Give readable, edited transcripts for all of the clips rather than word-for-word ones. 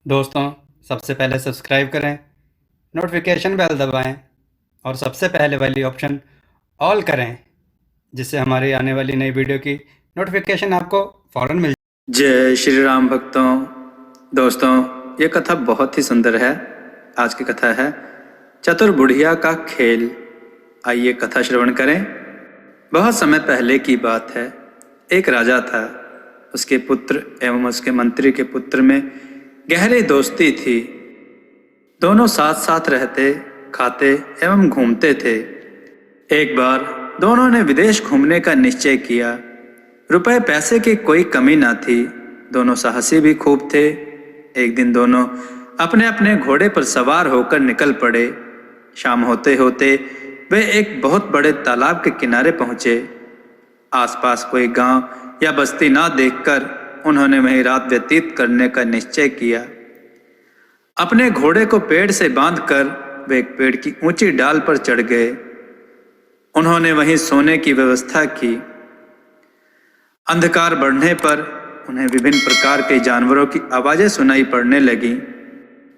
दोस्तों, सबसे पहले सब्सक्राइब करें, नोटिफिकेशन बेल दबाएं और सबसे पहले वाली ऑप्शन ऑल करें, जिससे हमारी आने वाली नई वीडियो की नोटिफिकेशन आपको फ़ौरन मिल जाए। जय श्री राम भक्तों। दोस्तों, ये कथा बहुत ही सुंदर है। आज की कथा है चतुर बुढ़िया का खेल। आइए कथा श्रवण करें। बहुत समय पहले की बात है। एक राजा था। उसके पुत्र एवं उसके मंत्री के पुत्र में गहरी दोस्ती थी। दोनों साथ साथ रहते, खाते एवं घूमते थे। एक बार दोनों ने विदेश घूमने का निश्चय किया। रुपए पैसे की कोई कमी ना थी। दोनों साहसी भी खूब थे। एक दिन दोनों अपने अपने घोड़े पर सवार होकर निकल पड़े। शाम होते होते वे एक बहुत बड़े तालाब के किनारे पहुंचे। आसपास कोई गांव या बस्ती ना देखकर उन्होंने वहीं रात व्यतीत करने का निश्चय किया। अपने घोड़े को पेड़ से बांधकर वे एक पेड़ की ऊंची डाल पर चढ़ गए। उन्होंने वहीं सोने की व्यवस्था की। अंधकार बढ़ने पर उन्हें विभिन्न प्रकार के जानवरों की आवाजें सुनाई पड़ने लगीं।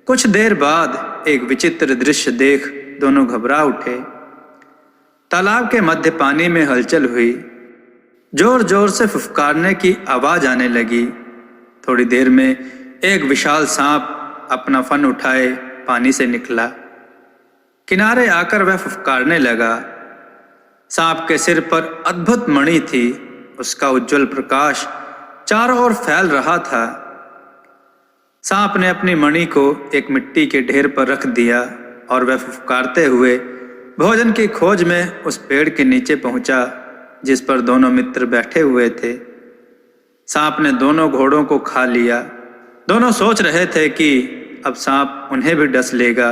कुछ देर बाद एक विचित्र दृश्य देख दोनों घबरा उठे। तालाब के मध्य पानी में हलचल हुई। जोर जोर से फुफकारने की आवाज आने लगी। थोड़ी देर में एक विशाल सांप अपना फन उठाए पानी से निकला। किनारे आकर वह फुफकारने लगा। सांप के सिर पर अद्भुत मणि थी। उसका उज्जवल प्रकाश चारों ओर फैल रहा था। सांप ने अपनी मणि को एक मिट्टी के ढेर पर रख दिया और वह फुफकारते हुए भोजन की खोज में उस पेड़ के नीचे पहुंचा जिस पर दोनों मित्र बैठे हुए थे। सांप ने दोनों घोड़ों को खा लिया। दोनों सोच रहे थे कि अब सांप उन्हें भी डस लेगा,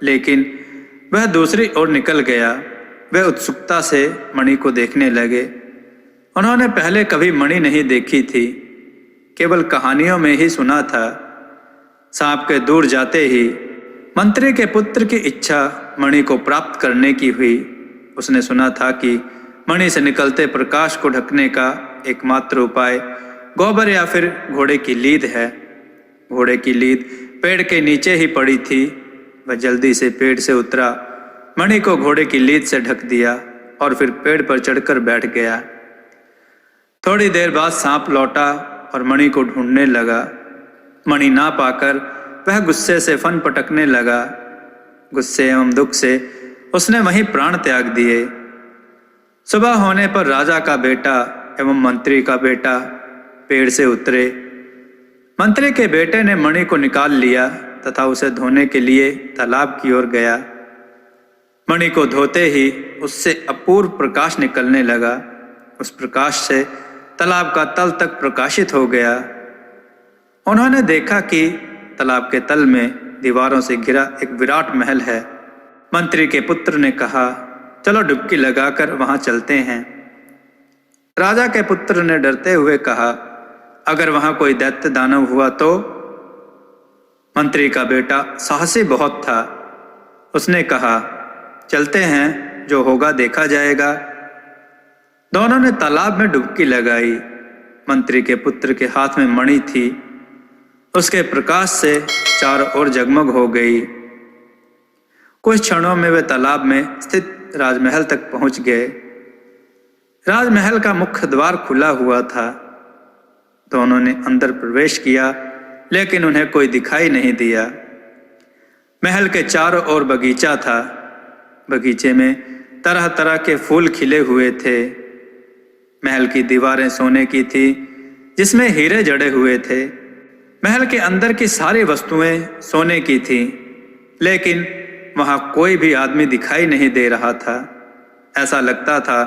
लेकिन वह दूसरी ओर निकल गया। वे उत्सुकता से मणि को देखने लगे। उन्होंने पहले कभी मणि नहीं देखी थी, केवल कहानियों में ही सुना था। सांप के दूर जाते ही मंत्री के पुत्र की इच्छा मणि को प्राप्त करने की हुई। उसने सुना था कि मणि से निकलते प्रकाश को ढकने का एकमात्र उपाय गोबर या फिर घोड़े की लीद है। घोड़े की लीद पेड़ के नीचे ही पड़ी थी। वह जल्दी से पेड़ से उतरा, मणि को घोड़े की लीद से ढक दिया और फिर पेड़ पर चढ़कर बैठ गया। थोड़ी देर बाद सांप लौटा और मणि को ढूंढने लगा। मणि ना पाकर वह गुस्से से फन पटकने लगा। गुस्से एवं दुख से उसने वहीं प्राण त्याग दिए। सुबह होने पर राजा का बेटा एवं मंत्री का बेटा पेड़ से उतरे। मंत्री के बेटे ने मणि को निकाल लिया तथा उसे धोने के लिए तालाब की ओर गया। मणि को धोते ही उससे अपूर्व प्रकाश निकलने लगा। उस प्रकाश से तालाब का तल तक प्रकाशित हो गया। उन्होंने देखा कि तालाब के तल में दीवारों से घिरा एक विराट महल है। मंत्री के पुत्र ने कहा, चलो डुबकी लगाकर वहां चलते हैं। राजा के पुत्र ने डरते हुए कहा, अगर वहां कोई दैत्य दानव हुआ तो? मंत्री का बेटा साहसी बहुत था। उसने कहा, चलते हैं, जो होगा देखा जाएगा। दोनों ने तालाब में डुबकी लगाई। मंत्री के पुत्र के हाथ में मणि थी। उसके प्रकाश से चारों ओर जगमग हो गई। कुछ क्षणों में वे तालाब में स्थित राजमहल तक पहुंच गए। राजमहल का मुख्य द्वार खुला हुआ था। दोनों ने अंदर प्रवेश किया, लेकिन उन्हें कोई दिखाई नहीं दिया। महल के चारों ओर बगीचा था। बगीचे में तरह तरह के फूल खिले हुए थे। महल की दीवारें सोने की थी, जिसमें हीरे जड़े हुए थे। महल के अंदर की सारी वस्तुएं सोने की थीं, लेकिन वहां कोई भी आदमी दिखाई नहीं दे रहा था। ऐसा लगता था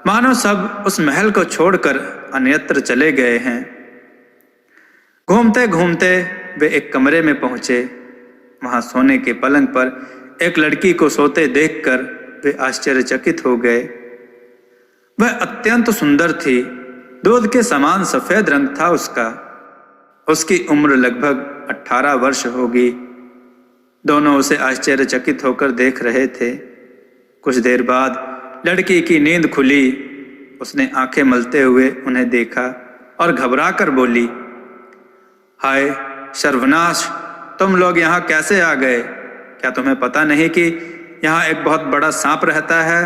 मानो सब उस महल को छोड़कर अन्यत्र चले गए हैं। घूमते घूमते वे एक कमरे में पहुंचे। वहां सोने के पलंग पर एक लड़की को सोते देखकर वे आश्चर्यचकित हो गए। वह अत्यंत सुंदर थी। दूध के समान सफेद रंग था उसका। उसकी उम्र लगभग 18 वर्ष होगी। दोनों उसे आश्चर्यचकित होकर देख रहे थे। कुछ देर बाद लड़की की नींद खुली। उसने आंखें मलते हुए उन्हें देखा और घबराकर बोली, हाय, सर्वनाश, तुम लोग यहाँ कैसे आ गए? क्या तुम्हें पता नहीं कि यहाँ एक बहुत बड़ा सांप रहता है?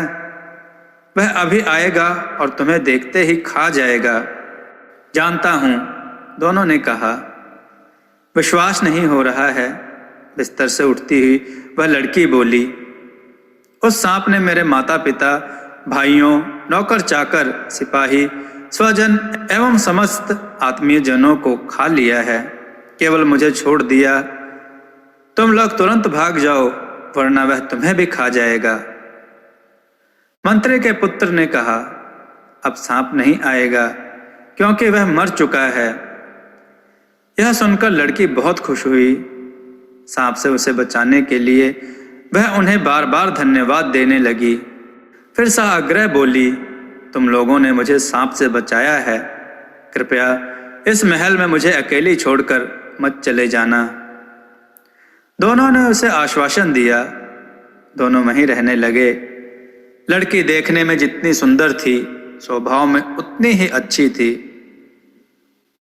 वह अभी आएगा और तुम्हें देखते ही खा जाएगा। जानता हूँ, दोनों ने कहा। विश्वास नहीं हो रहा है, बिस्तर से उठती हुई वह लड़की बोली। उस सांप ने मेरे माता पिता, भाइयों, नौकर चाकर, सिपाही, स्वजन एवं समस्त आत्मीय जनों को खा लिया है, केवल मुझे छोड़ दिया। तुम लोग तुरंत भाग जाओ, वरना वह तुम्हें भी खा जाएगा। मंत्री के पुत्र ने कहा, अब सांप नहीं आएगा, क्योंकि वह मर चुका है। यह सुनकर लड़की बहुत खुश हुई। सांप से उसे बचाने के लिए वह उन्हें बार बार धन्यवाद देने लगी। फिर साग्रह बोली, तुम लोगों ने मुझे सांप से बचाया है, कृपया इस महल में मुझे अकेली छोड़कर मत चले जाना। दोनों ने उसे आश्वासन दिया। दोनों वहीं रहने लगे। लड़की देखने में जितनी सुंदर थी, स्वभाव में उतनी ही अच्छी थी।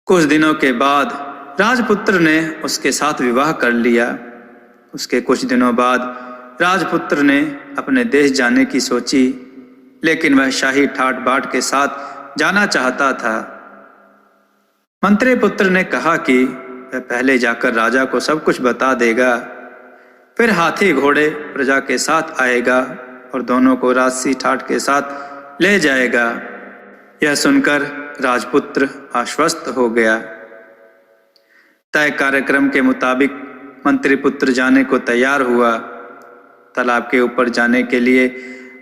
कुछ दिनों के बाद राजपुत्र ने उसके साथ विवाह कर लिया। उसके कुछ दिनों बाद राजपुत्र ने अपने देश जाने की सोची, लेकिन वह शाही ठाट बाट के साथ जाना चाहता था। मंत्री पुत्र ने कहा कि वह पहले जाकर राजा को सब कुछ बता देगा, फिर हाथी घोड़े प्रजा के साथ आएगा और दोनों को राजसी ठाट के साथ ले जाएगा। यह सुनकर राजपुत्र आश्वस्त हो गया। तय कार्यक्रम के मुताबिक मंत्री पुत्र जाने को तैयार हुआ। तालाब के ऊपर जाने के लिए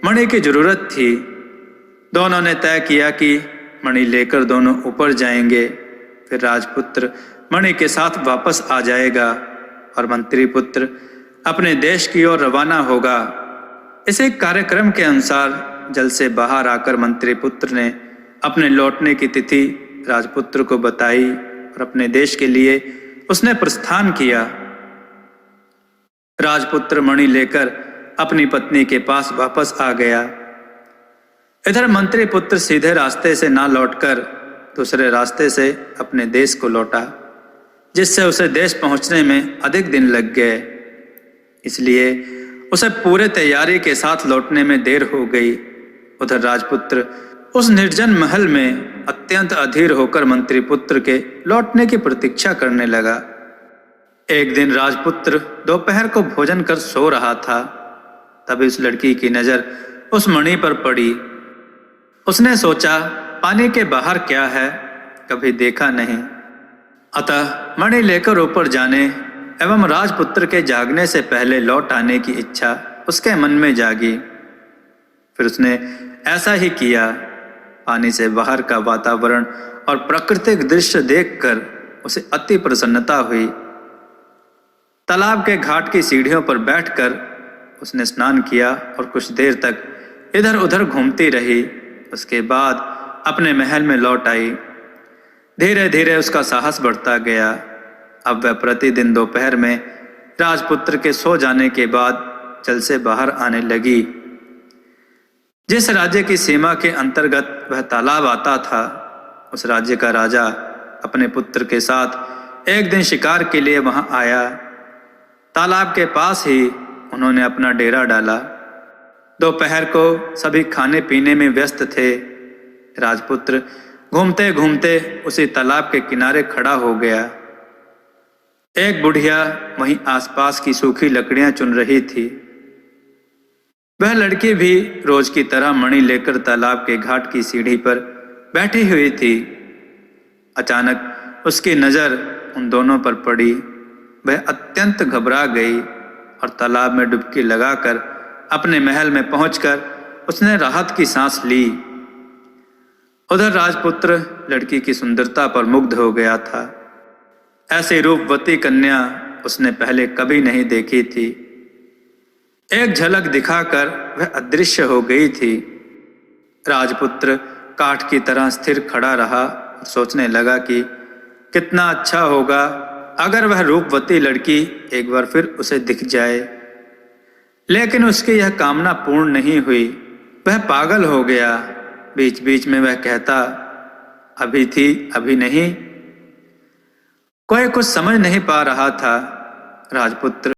मणि की जरूरत थी। दोनों ने तय किया कि मणि लेकर दोनों ऊपर जाएंगे, फिर राजपुत्र मणि के साथ वापस आ जाएगा और मंत्री पुत्र अपने देश की ओर रवाना होगा। इसी कार्यक्रम के अनुसार जल से बाहर आकर मंत्री पुत्र ने अपने लौटने की तिथि राजपुत्र को बताई और अपने देश के लिए उसने प्रस्थान किया। राजपुत्र मणि लेकर अपनी पत्नी के पास वापस आ गया। इधर मंत्री पुत्र सीधे रास्ते से ना लौटकर दूसरे रास्ते से अपने देश को लौटा, जिससे उसे देश पहुंचने में अधिक दिन लग गए। इसलिए उसे पूरे तैयारी के साथ लौटने में देर हो गई। उधर राजपुत्र उस निर्जन महल में अत्यंत अधीर होकर मंत्री पुत्र के लौटने की प्रतीक्षा करने लगा। एक दिन राजपुत्र दोपहर को भोजन कर सो रहा था, तभी उस लड़की की नजर उस मणि पर पड़ी। उसने सोचा, पानी के बाहर क्या है, कभी देखा नहीं। अतः मणि लेकर ऊपर जाने एवं राजपुत्र के जागने से पहले लौट आने की इच्छा उसके मन में जागी। फिर उसने ऐसा ही किया। पानी से बाहर का वातावरण और प्राकृतिक दृश्य देखकर उसे अति प्रसन्नता हुई। तालाब के घाट की सीढ़ियों पर बैठकर उसने स्नान किया और कुछ देर तक इधर उधर घूमती रही। उसके बाद अपने महल में लौट आई। धीरे धीरे उसका साहस बढ़ता गया। अब वह प्रतिदिन दोपहर में राजपुत्र के सो जाने के बाद जल से बाहर आने लगी। जिस राज्य की सीमा के अंतर्गत वह तालाब आता था, उस राज्य का राजा अपने पुत्र के साथ एक दिन शिकार के लिए वहां आया। तालाब के पास ही उन्होंने अपना डेरा डाला। दोपहर को सभी खाने पीने में व्यस्त थे। राजपुत्र घूमते घूमते उसी तालाब के किनारे खड़ा हो गया। एक बुढ़िया वहीं आसपास की सूखी लकड़ियां चुन रही थी। वह लड़की भी रोज की तरह मणि लेकर तालाब के घाट की सीढ़ी पर बैठी हुई थी। अचानक उसकी नजर उन दोनों पर पड़ी। वह अत्यंत घबरा गई और तालाब में डुबकी लगाकर अपने महल में पहुंचकर उसने राहत की सांस ली। उधर राजपुत्र लड़की की सुंदरता पर मुग्ध हो गया था। ऐसी रूपवती कन्या उसने पहले कभी नहीं देखी थी। एक झलक दिखाकर वह अदृश्य हो गई थी। राजपुत्र काठ की तरह स्थिर खड़ा रहा और सोचने लगा कि कितना अच्छा होगा अगर वह रूपवती लड़की एक बार फिर उसे दिख जाए। लेकिन उसकी यह कामना पूर्ण नहीं हुई। वह पागल हो गया। बीच बीच में वह कहता, अभी थी अभी नहीं। कोई कुछ समझ नहीं पा रहा था। राजपुत्र